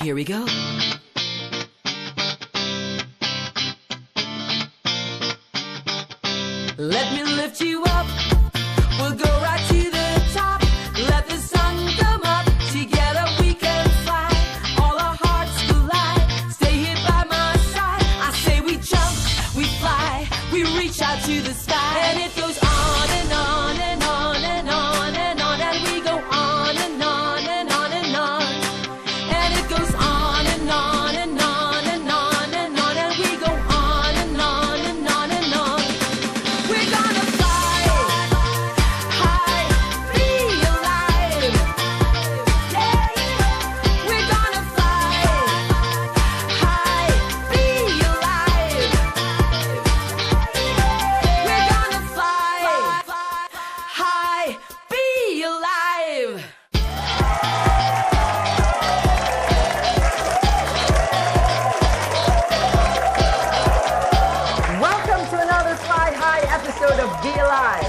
Here we go. Let me lift you up. We'll go right to the top. Let the sun come up. Together we can fly. All our hearts collide. Stay here by my side. I say we jump, we fly, we reach out to the sky. And it goes on and on and on and on and on. And we go on and on and on and on. And it goes on and on and on and on and on. And we go on and on and on and on. We're gonna fly high, be alive. Yeah, we're gonna fly high, be alive. We're gonna fly high, be alive. Welcome to another Fly High episode of Be Alive.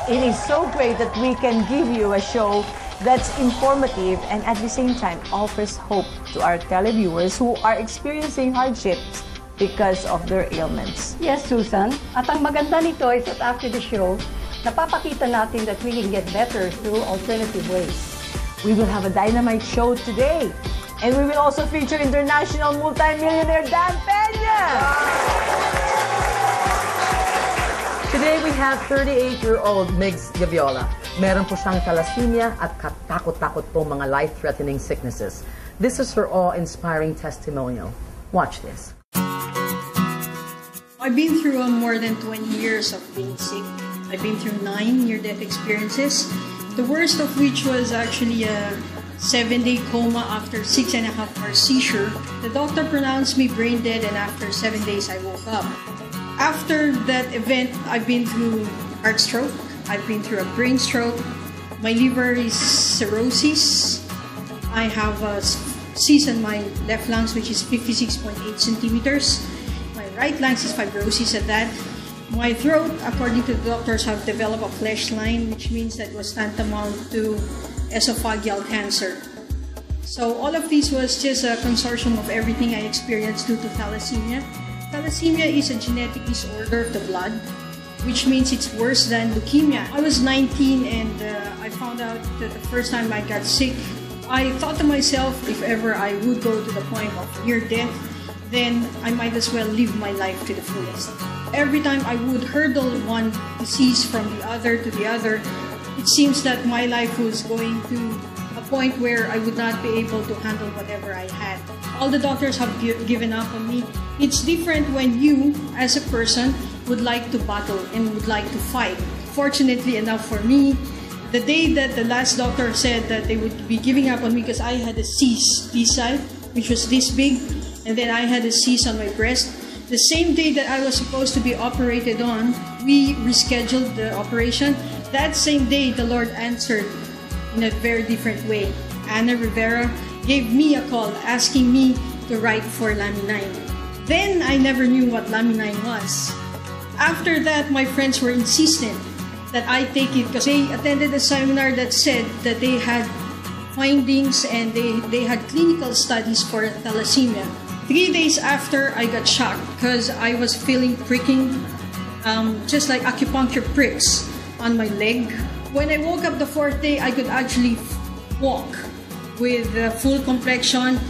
It is so great that we can give you a show that's informative and at the same time offers hope to our televiewers who are experiencing hardships because of their ailments. Yes, Susan. At ang maganda nito is that after the show, napapakita natin that we can get better through alternative ways. We will have a dynamite show today. And we will also feature international multimillionaire Dan Peña. Today we have 38-year-old Migs Gaviola. Meron po siyang thalassemia at katakot-takot po mga life-threatening sicknesses. This is her awe-inspiring testimonial. Watch this. I've been through more than 20 years of being sick. I've been through 9 near-death experiences, the worst of which was actually a 7-day coma after 6.5-hour seizure. The doctor pronounced me brain dead, and after 7 days I woke up. After that event, I've been through heart stroke, I've been through a brain stroke, my liver is cirrhosis, I have a cyst in my left lungs which is 56.8 centimeters, my right lungs is fibrosis at that, my throat, according to the doctors, have developed a flesh line, which means that was tantamount to esophageal cancer. So all of this was just a consortium of everything I experienced due to thalassemia. Thalassemia is a genetic disorder of the blood, which means it's worse than leukemia. I was 19 and I found out that the first time I got sick, I thought to myself, if ever I would go to the point of near death, then I might as well live my life to the fullest. Every time I would hurdle one disease from the other to the other, it seems that my life was going to a point where I would not be able to handle whatever I had. All the doctors have given up on me. It's different when you, as a person, would like to battle and would like to fight. Fortunately enough for me, the day that the last doctor said that they would be giving up on me because I had a cyst this side, which was this big, and then I had a cyst on my breast. The same day that I was supposed to be operated on, we rescheduled the operation. That same day, the Lord answered in a very different way. Anna Rivera gave me a call asking me to write for Laminine. Then I never knew what Laminine was. After that, my friends were insistent that I take it because they attended a seminar that said that they had findings and they had clinical studies for thalassemia. 3 days after, I got shocked because I was feeling pricking, just like acupuncture pricks on my leg. When I woke up the 4th day, I could actually walk with full complexion.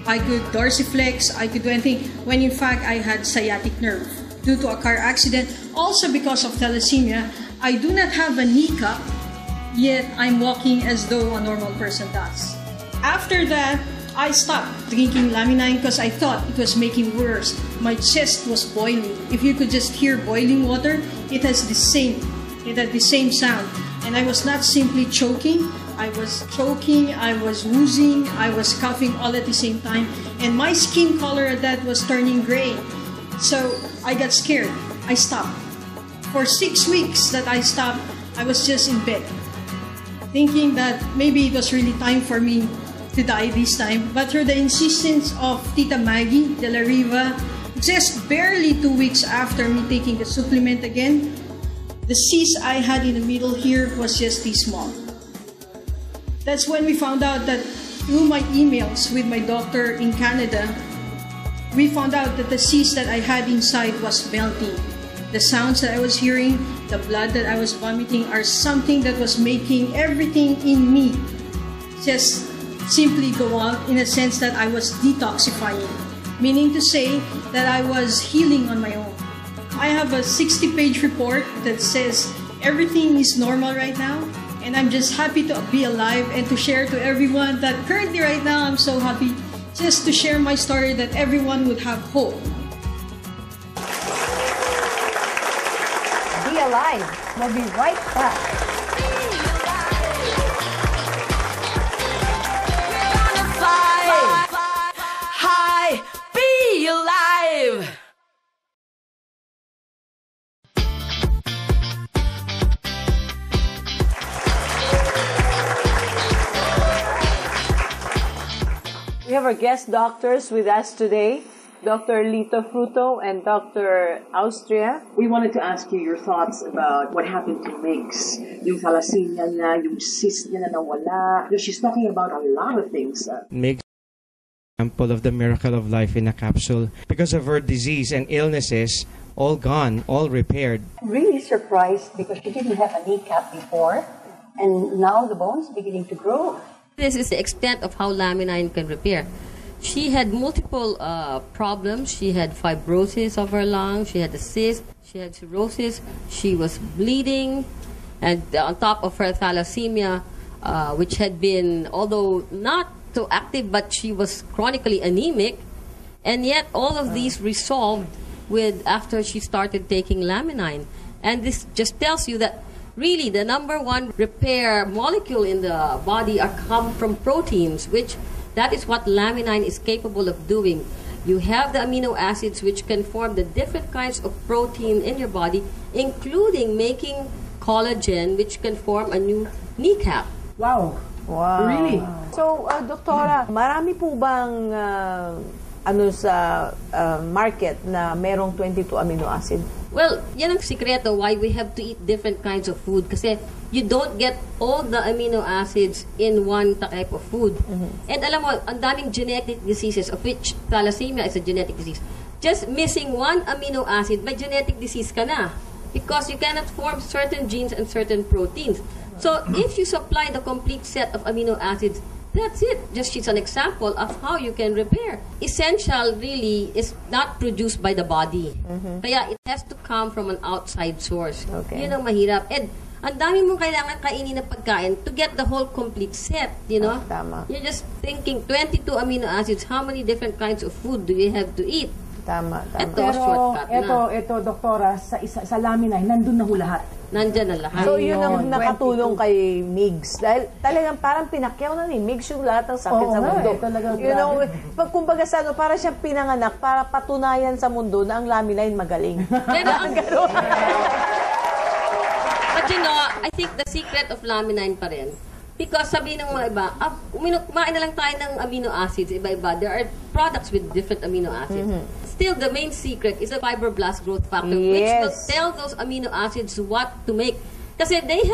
I could dorsiflex, I could do anything, when in fact I had sciatic nerve due to a car accident. Also because of thalassemia, I do not have a kneecap, yet I'm walking as though a normal person does. After that, I stopped drinking Laminine because I thought it was making worse. My chest was boiling. If you could just hear boiling water, it had the same sound. And I was not simply choking, I was choking, I was wheezing, I was coughing all at the same time. And my skin color at that was turning gray. So I got scared. I stopped. For 6 weeks that I stopped, I was just in bed, thinking that maybe it was really time for me to die this time. But through the insistence of Tita Maggie de la Riva, just barely 2 weeks after me taking the supplement again, the cyst I had in the middle here was just this small. That's when we found out that through my emails with my doctor in Canada, we found out that the cyst that I had inside was melting. The sounds that I was hearing, the blood that I was vomiting are something that was making everything in me just simply go out, in a sense that I was detoxifying, meaning to say that I was healing on my own. I have a 60-page report that says everything is normal right now, and I'm just happy to be alive and to share to everyone that currently right now I'm so happy just to share my story that everyone would have hope. Be alive. We'll be right back. High, be alive. We have our guest doctors with us today, Dr. Lito Fruto and Dr. Austria. We wanted to ask you your thoughts about what happened to Migs. Yung thalassemia niya, yung cyst niya na nawala. She's talking about a lot of things. Migs, example of the miracle of life in a capsule. Because of her disease and illnesses, all gone, all repaired. I'm really surprised because she didn't have a kneecap before, and now the bone's beginning to grow. This is the extent of how Laminine can repair. She had multiple problems. She had fibrosis of her lungs. She had a cyst. She had cirrhosis. She was bleeding. And on top of her thalassemia, which had been, although not so active, but she was chronically anemic. And yet all of these resolved with after she started taking Laminine. And this just tells you that really, the number one repair molecule in the body come from proteins, which that is what Laminine is capable of doing. You have the amino acids which can form the different kinds of protein in your body, including making collagen, which can form a new kneecap. Wow. Wow. Really? So, Doktora, marami po bang sa market na merong 22 amino acid? Well, yan ang sikreto why we have to eat different kinds of food kasi you don't get all the amino acids in one type of food. And alam mo, ang daming genetic diseases of which thalassemia is a genetic disease. Just missing one amino acid, may genetic disease ka na because you cannot form certain genes and certain proteins. So if you supply the complete set of amino acids, that's it. Just she's an example of how you can repair. Essential really is not produced by the body. Kaya it has to come from an outside source. Okay. Yun ang mahirap. And ang dami mong kailangan kainin na pagkain to get the whole complete set, you know? Tama. You're just thinking 22 amino acids, how many different kinds of food do you have to eat? Tama. Ito, shortcut na. Ito, Doktora, sa Laminine, nandun na ho lahat. Nandyan na lahat. So, yun ang Ayun, nakatulong kay Migs. Dahil talagang parang pinakyaw na ni Migs yung lahat ng sakit Oo sa nga mundo. talagang You know, grabe. pag kumbaga sa para siyang pinanganak para patunayan sa mundo na ang Laminine magaling. Pero but you know, I think the secret of Laminine pa rin. Because sabi ng mga iba, kumain na lang tayo ng amino acids, iba-iba. There are products with different amino acids. Still, the main secret is the fibroblast growth factor, which will tell those amino acids what to make. Kasi they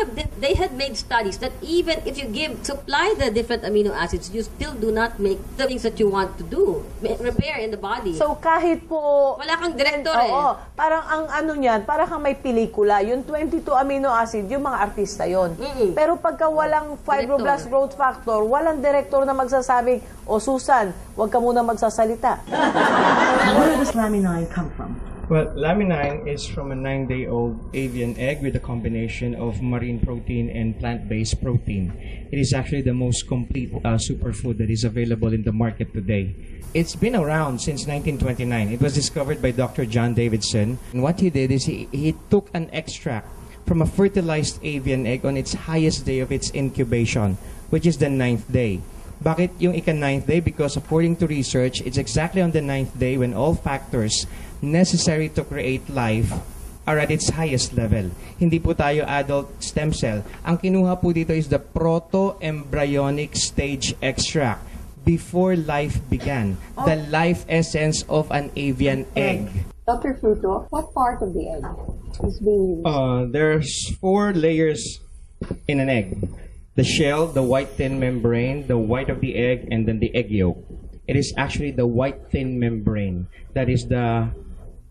had made studies that even if you supply the different amino acids, you still do not make the things that you want to do, repair in the body. So, kahit po... Wala kang director Oo, parang ang ano niyan, parang kang may pelikula. Yung 22 amino acid, yung mga artista yon. Pero pagka walang fibroblast growth factor, walang director na magsasabing, "O Susan, wag ka muna magsasalita." Where does Laminine come from? Well, Laminine is from a 9-day-old avian egg with a combination of marine protein and plant-based protein. It is actually the most complete superfood that is available in the market today. It's been around since 1929. It was discovered by Dr. John Davidson. And what he did is he took an extract from a fertilized avian egg on its highest day of its incubation, which is the 9th day. Bakit yung ika-9th day? Because according to research, it's exactly on the 9th day when all factors necessary to create life are at its highest level. Hindi po tayo adult stem cell. Ang kinuha po dito is the proto-embryonic stage extract before life began. The life essence of an avian egg. Dr. Fruto, what part of the egg? is being used? There's 4 layers in an egg. the shell, the white thin membrane, the white of the egg, and then the egg yolk. It is actually the white thin membrane that is the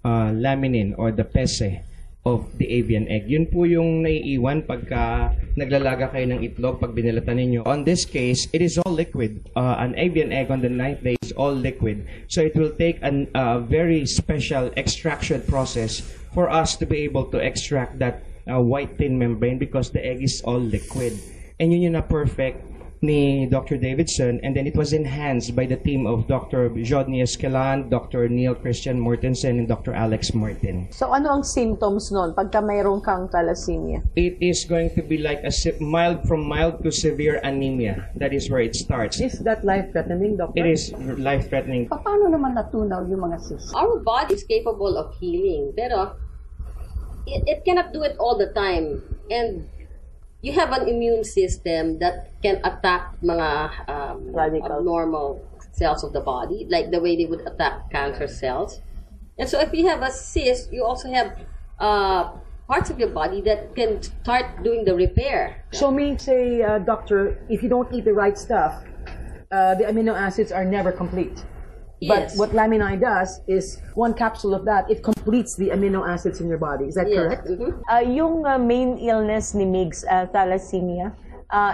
laminin or the pese of the avian egg. Yun po yung naiiwan pagka naglalaga kayo ng itlog pag binilatan ninyo. On this case, it is all liquid. An avian egg on the 9th day is all liquid. So it will take a very special extraction process for us to be able to extract that white thin membrane because the egg is all liquid. And yun yung na-perfect ni Dr. Davidson, and then it was enhanced by the team of Dr. Jodny Escalan, Dr. Neil Christian Mortensen, and Dr. Alex Martin. So ano ang symptoms nun pagka mayroon kang thalassemia? It is going to be like a mild to severe anemia. That is where it starts. Is that life-threatening, Doctor? It is life-threatening. Paano naman natunaw yung mga cysts? Our body is capable of healing, pero it cannot do it all the time. And you have an immune system that can attack mga abnormal cells of the body, like the way they would attack cancer cells. And so if you have a cyst, you also have parts of your body that can start doing the repair. So meaning, say, doctor, if you don't eat the right stuff, the amino acids are never complete. But Yes. what Laminine does is one capsule of that, it completes the amino acids in your body. Is that Yes. correct? Mhm. Yung main illness ni Migs, thalassemia,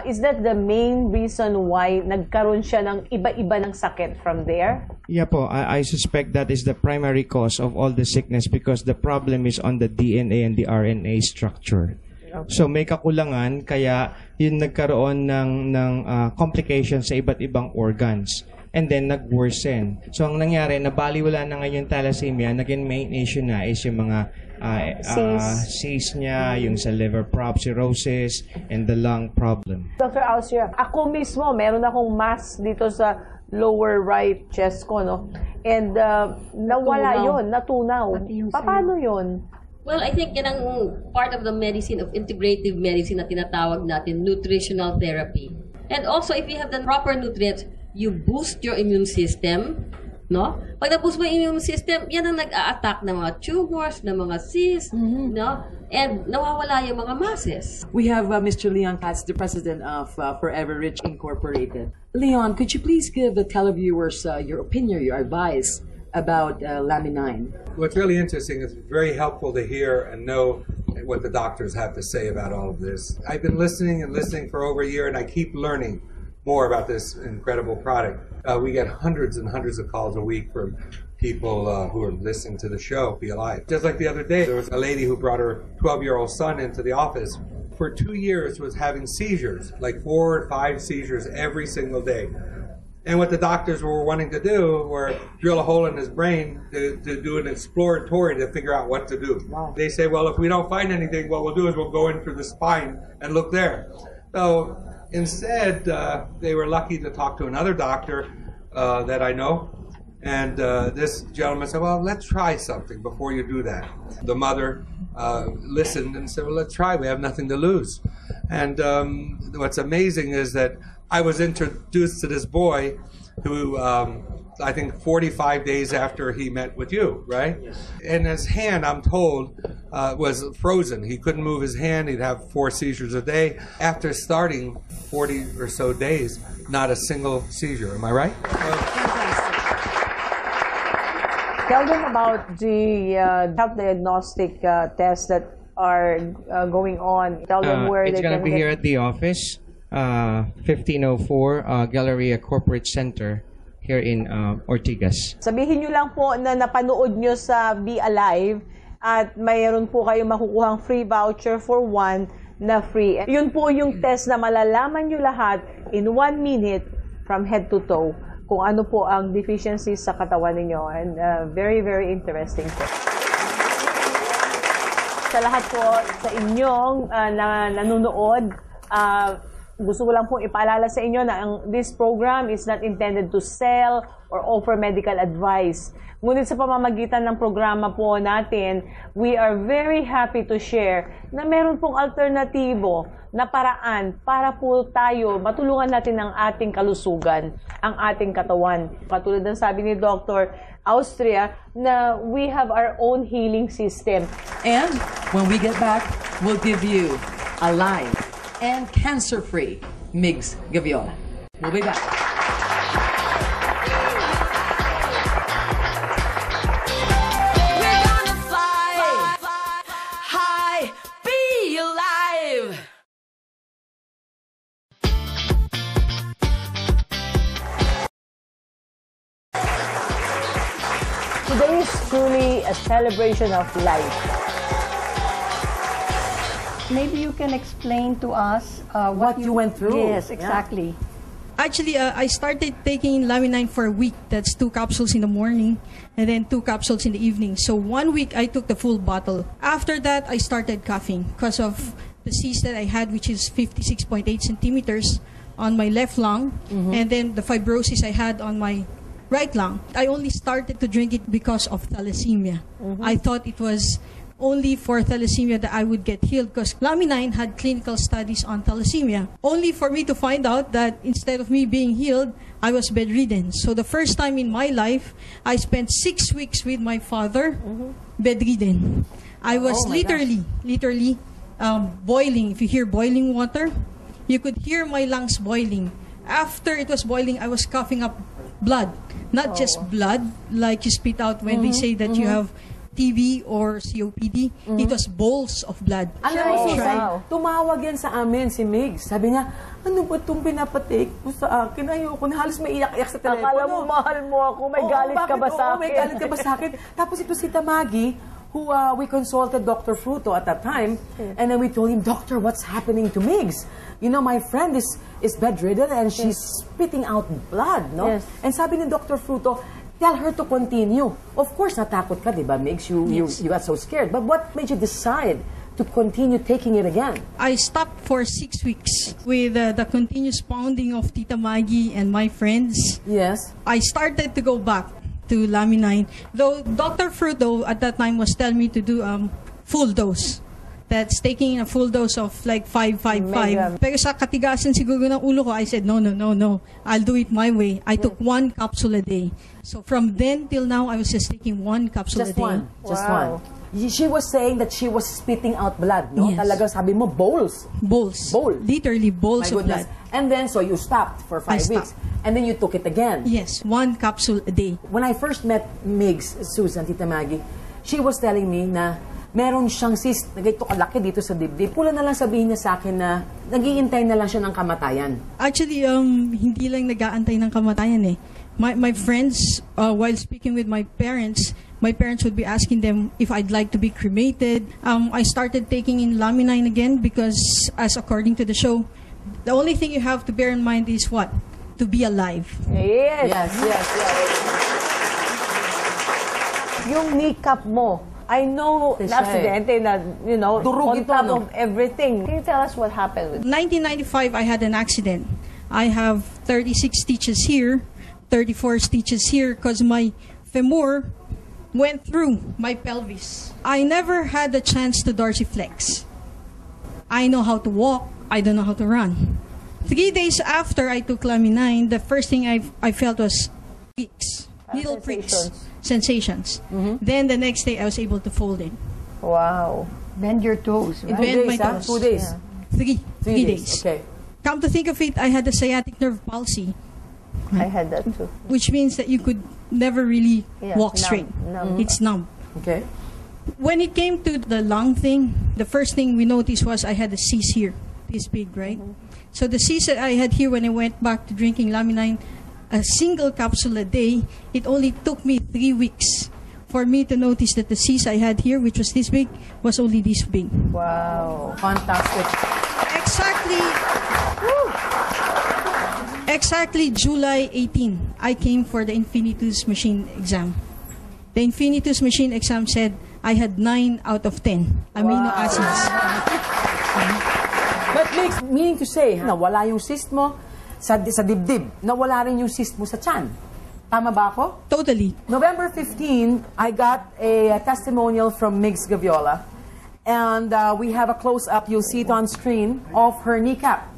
is that the main reason why nagkaroon siya ng iba-iba ng sakit from there? Yeah po, I suspect that is the primary cause of all the sickness because the problem is on the DNA and the RNA structure. Okay. So may kakulangan kaya yun nagkaroon ng complications sa iba't ibang organs. And then nag-worsen. So ang nangyari, nabaliwala na ngayon yung thalassemia, naging main issue na is yung mga cyst niya, yung sa liver cirrhosis, and the lung problem. Dr. Alcia, ako mismo, meron akong mass dito sa lower right chest ko, no? And nawala yun, natunaw. Paano yun? Well, I think yan ang part of the medicine, of integrative medicine na tinatawag natin, nutritional therapy. And also, if you have the proper nutrients, you boost your immune system, no? Pag na-boost mo yung immune system, yan ang nag-a-attack ng mga tumors, ng mga cysts, no? And nawawala yung mga masses. We have Mr. Leon Katz, the president of Forever Rich Incorporated. Leon, could you please give the televiewers your opinion, your advice about Laminine? What's really interesting is very helpful to hear and know what the doctors have to say about all of this. I've been listening and listening for over a year, and I keep learning more about this incredible product. We get hundreds and hundreds of calls a week from people who are listening to the show, Be Alive. Just like the other day, there was a lady who brought her 12-year-old son into the office. For 2 years was having seizures, like 4 or 5 seizures every single day. And what the doctors were wanting to do were drill a hole in his brain to do an exploratory to figure out what to do. Wow. They say, well, if we don't find anything, what we'll do is we'll go in through the spine and look there. So instead, they were lucky to talk to another doctor that I know. And this gentleman said, well, let's try something before you do that. The mother listened and said, well, let's try. We have nothing to lose. And what's amazing is that I was introduced to this boy who, I think 45 days after he met with you, right? Yes. And his hand, I'm told, was frozen. He couldn't move his hand. He'd have 4 seizures a day. After starting 40 or so days, not a single seizure. Am I right? Tell them about the health diagnostic tests that are going on. Tell them where they can get... It's going to be here at the office, 1504 Galleria Corporate Center here in Ortigas. Sabihin nyo lang po na napanood nyo sa Be Alive at mayroon po kayo makukuhang free voucher for 1 na free. Yun po yung test na malalaman nyo lahat in 1 minute from head to toe kung ano po ang deficiencies sa katawan ninyo. And very, very interesting po. Sa lahat po sa inyong nanonood, gusto ko lang pong ipaalala sa inyo na this program is not intended to sell or offer medical advice. Ngunit sa pamamagitan ng programa po natin, we are very happy to share na meron pong alternatibo na paraan para po tayo matulungan natin ang ating kalusugan, ang ating katawan. Patulad ng sabi ni Dr. Austria na we have our own healing system. And when we get back, we'll give you a live and cancer-free Migs Gaviola. We'll be back. We're gonna fly high, be alive. Today is truly a celebration of life. Maybe you can explain to us What you went through. Yes, exactly. Actually, I started taking Laminine for a week. That's 2 capsules in the morning and then 2 capsules in the evening. So 1 week, I took the full bottle. After that, I started coughing because of the cyst that I had, which is 56.8 centimeters on my left lung, and then the fibrosis I had on my right lung. I only started to drink it because of thalassemia. I thought it was only for thalassemia that I would get healed because Laminine had clinical studies on thalassemia. Only for me to find out that instead of me being healed, I was bedridden. So the first time in my life, I spent 6 weeks with my father, bedridden. I was literally boiling. If you hear boiling water, you could hear my lungs boiling. After it was boiling, I was coughing up blood. Not just blood, like you spit out when they say that you have TB or COPD. It was bowls of blood. Alam mo, Susan, tumawag yan sa amin si Migs. Sabi niya, ano ba itong pinapatake mo sa akin? Ayoko na, halos may iyak-iyak sa telepono. Akala mo, mahal mo ako, may galit ka ba sa akin? May galit ka ba sa akin? Tapos ito si Tamagi, who we consulted Dr. Fruto at that time, and then we told him, Doctor, what's happening to Migs? You know, my friend is bedridden and she's spitting out blood, no? Yes. And sabi ni Dr. Fruto, tell her to continue. Of course, natakot ka, di ba, Migs? You got so scared. But what made you decide to continue taking it again? I stopped for 6 weeks with the continuous pounding of Tita Maggie and my friends. Yes. I started to go back to Laminine. Though Dr. Fruto at that time was telling me to do full dose. That's taking a full dose of like 555. Pero sa katigasan siguro ng ulo ko, I said, no. I'll do it my way. I took 1 capsule a day. So from then till now, I was just taking 1 capsule a day. Just one. She was saying that she was spitting out blood, no? Yes. Talaga sabi mo, bowls. Bowls. Bowl. Literally bowls My of goodness. blood. And then, so you stopped for 5 weeks. stopped. And then you took it again. Yes, 1 capsule a day. When I first met Migs, Susan, Tita Maggie, she was telling me na meron siyang cyst na ganito kalaki dito sa dibdib. Pula na lang sabihin niya sa akin na nagiintay na lang siya ng kamatayan. Actually, hindi lang nag-aantay ng kamatayan eh. My friends, while speaking with my parents would be asking them if I'd like to be cremated. I started taking in Laminine again because, as according to the show, the only thing you have to bear in mind is what? To be alive. Yes. Yes. Yung kneecap mo, I know na aksidente na, you know, Durug on ito, top no? of everything. Can you tell us what happened with 1995, I had an accident. I have 36 stitches here, 34 stitches here because my femur went through my pelvis. I never had the chance to dorsiflex. I know how to walk. I don't know how to run. 3 days after I took Laminine, the first thing I felt was pricks, needle pricks, sensations. Then the next day I was able to fold in. Wow. Bend your toes, right? Bend my Days, toes. 2 days. Three 3 days. Okay. Come to think of it, I had a sciatic nerve palsy, I had that too. which means that you could never really Yeah, walk numb, straight. numb. It's numb. Okay. When it came to the lung thing, the first thing we noticed was I had a cyst here, this big, right? So the cyst that I had here when I went back to drinking Laminine, a single capsule a day, it only took me 3 weeks for me to notice that the cyst I had here, which was this big, was only this big. Wow. Fantastic. Exactly July 18, I came for the Infinitus machine exam. The Infinitus machine exam said I had 9 out of 10 amino acids. But meaning to say, nawala yung cyst mo sa dibdib. Nawala rin yung cyst mo sa tiyan. Tama ba ako? Totally. November 15, I got a testimonial from Migs Gaviola. And we have a close-up, you'll see it on screen, of her kneecap.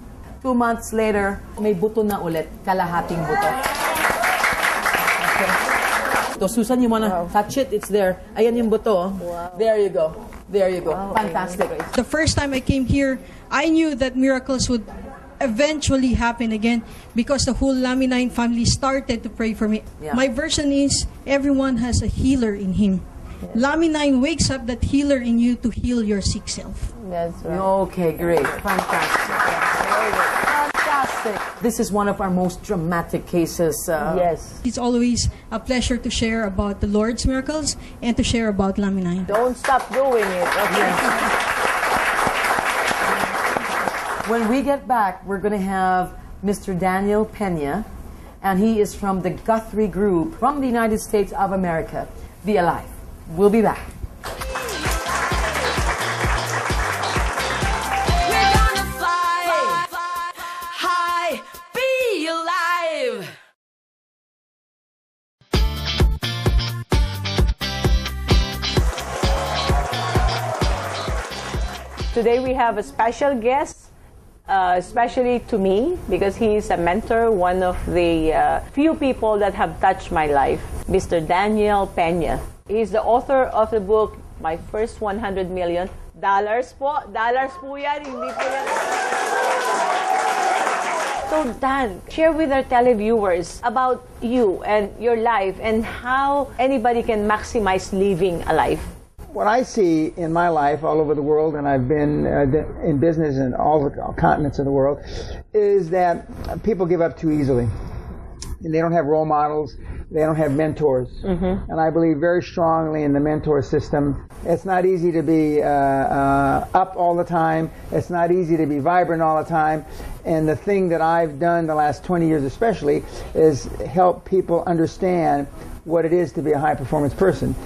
2 months later, may buto na ulit, kalahating buto. Okay. So, Susan, you wanna touch it? It's there. Ayan yung buto. Wow. There you go. There you go. Fantastic. The first time I came here, I knew that miracles would eventually happened again because the whole Laminine family started to pray for me. Yeah. My version is everyone has a healer in him. Laminine wakes up that healer in you to heal your sick self. That's right. Okay, great. Fantastic. Fantastic. This is one of our most dramatic cases. Yes. It's always a pleasure to share about the Lord's miracles and to share about Laminine. Don't stop doing it. Okay. When we get back, we're going to have Mr. Daniel Pena, and he is from the Guthrie Group from the United States of America. Be alive. We'll be back. We're gonna fly high, be alive. Today we have a special guest, especially to me, because he is a mentor, one of the few people that have touched my life, Mr. Daniel Pena. He's the author of the book, My First $100 Million. Dollars po yan, hindi po yan. So Dan, share with our televiewers about you and your life and how anybody can maximize living a life. What I see in my life all over the world, and I've been in business in all the continents of the world, is that people give up too easily. And they don't have role models. They don't have mentors. And I believe very strongly in the mentor system. It's not easy to be up all the time. It's not easy to be vibrant all the time. And the thing that I've done the last 20 years especially is help people understand what it is to be a high-performance person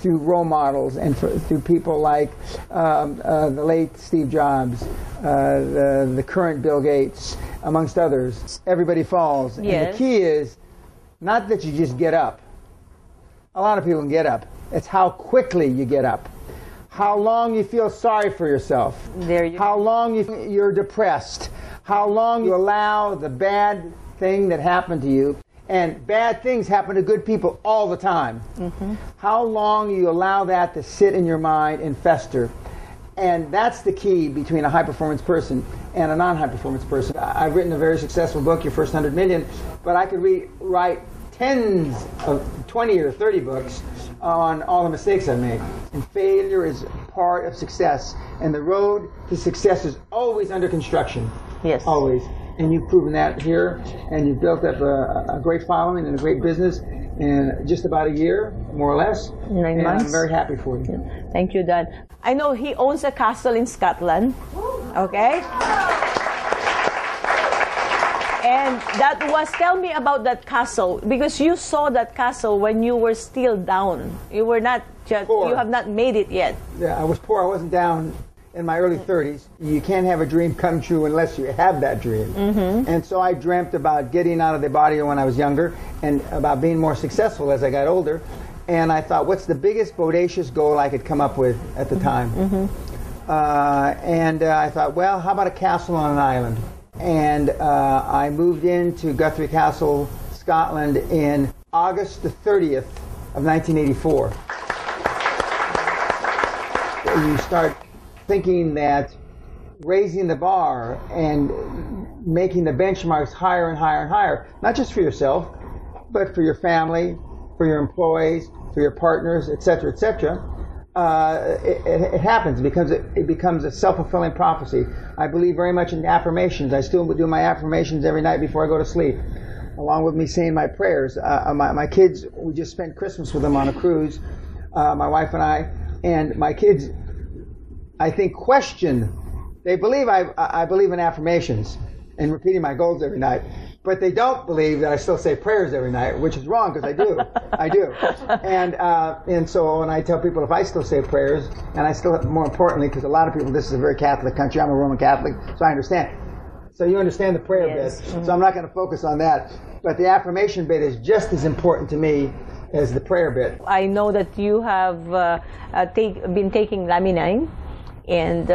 through role models and through people like the late Steve Jobs, the current Bill Gates, amongst others. Everybody falls. Yes. And the key is not that you just get up. A lot of people can get up. It's how quickly you get up. How long you feel sorry for yourself. How long you're depressed. How long you allow the bad thing that happened to you. And bad things happen to good people all the time. How long you allow that to sit in your mind and fester. And that's the key between a high-performance person and a non-high-performance person. I've written a very successful book, Your First 100 Million, but I could write tens of 20 or 30 books on all the mistakes I've made. And failure is part of success. And the road to success is always under construction. Yes. Always. And you've proven that here, and you've built up a great following and a great business in just about a year, more or less. 9 months. I'm very happy for you. Thank you, Dan. I know he owns a castle in Scotland. Okay? And that was, tell me about that castle, because you saw that castle when you were still down. You were not just, Poor. you have not made it yet. Yeah, I was poor. I wasn't down in my early 30s. You can't have a dream come true unless you have that dream. And so I dreamt about getting out of the body when I was younger and about being more successful as I got older. And I thought, what's the biggest bodacious goal I could come up with at the time? I thought, well, how about a castle on an island? And I moved into Guthrie Castle, Scotland in August the 30th of 1984. You start thinking that raising the bar and making the benchmarks higher and higher and higher, not just for yourself, but for your family, for your employees, for your partners, etc., etc., it happens because it becomes a self-fulfilling prophecy. I believe very much in affirmations. I still do my affirmations every night before I go to sleep, along with me saying my prayers. My kids, we just spent Christmas with them on a cruise, my wife and my kids, I think, question. They believe I believe in affirmations and repeating my goals every night, but they don't believe that I still say prayers every night, which is wrong because I do. I do. And so when I tell people if I still say prayers, and I still, more importantly, because a lot of people, this is a very Catholic country, I'm a Roman Catholic, so I understand. So you understand the prayer bit, so I'm not going to focus on that. But the affirmation bit is just as important to me as the prayer bit. I know that you have been taking Laminine, and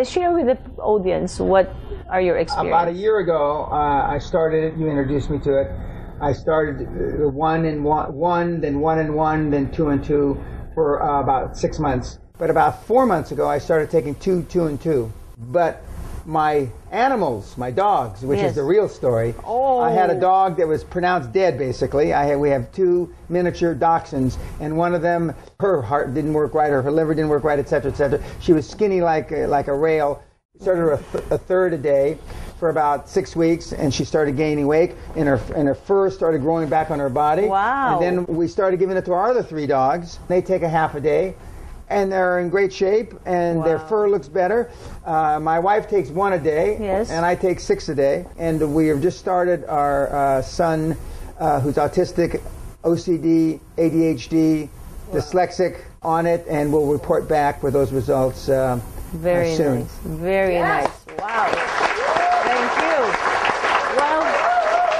share with the audience what are your experiences. About a year ago, I started it. You introduced me to it. I started one and one, then 1 and 1, then 2 and 2 for about 6 months. But about 4 months ago, I started taking 2, 2 and 2. But my animals, my dogs, which Yes. is the real story. Oh. I had a dog that was pronounced dead, basically. We have 2 miniature dachshunds, and one of them, her heart didn't work right, or her liver didn't work right, etc., etc. She was skinny like a rail. Started her a third a day for about 6 weeks, and she started gaining weight, and her fur started growing back on her body. Wow. And then we started giving it to our other 3 dogs. They take a half a day, and they're in great shape, and their fur looks better. My wife takes 1 a day, Yes. and I take 6 a day. And we have just started our son, who's autistic, OCD, ADHD, dyslexic, on it, and we'll report back with those results Very soon. nice. Very nice. Wow. Thank you. Well,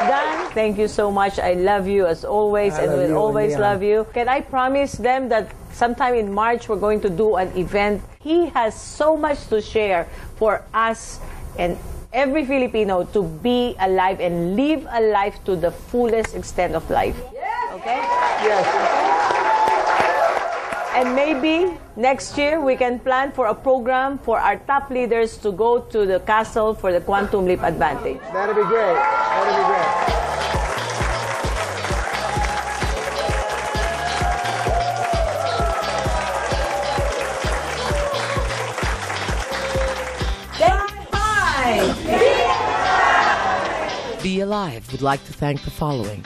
Dan, thank you so much. I love you as always, I and love will you, always Leon. love you. Can I promise them that sometime in March we're going to do an event? He has so much to share for us and every Filipino to be alive and live a life to the fullest extent of life. Okay? Yes. And maybe next year we can plan for a program for our top leaders to go to the castle for the Quantum Leap Advantage. That'd be great. That'd be great. Be Alive would like to thank the following: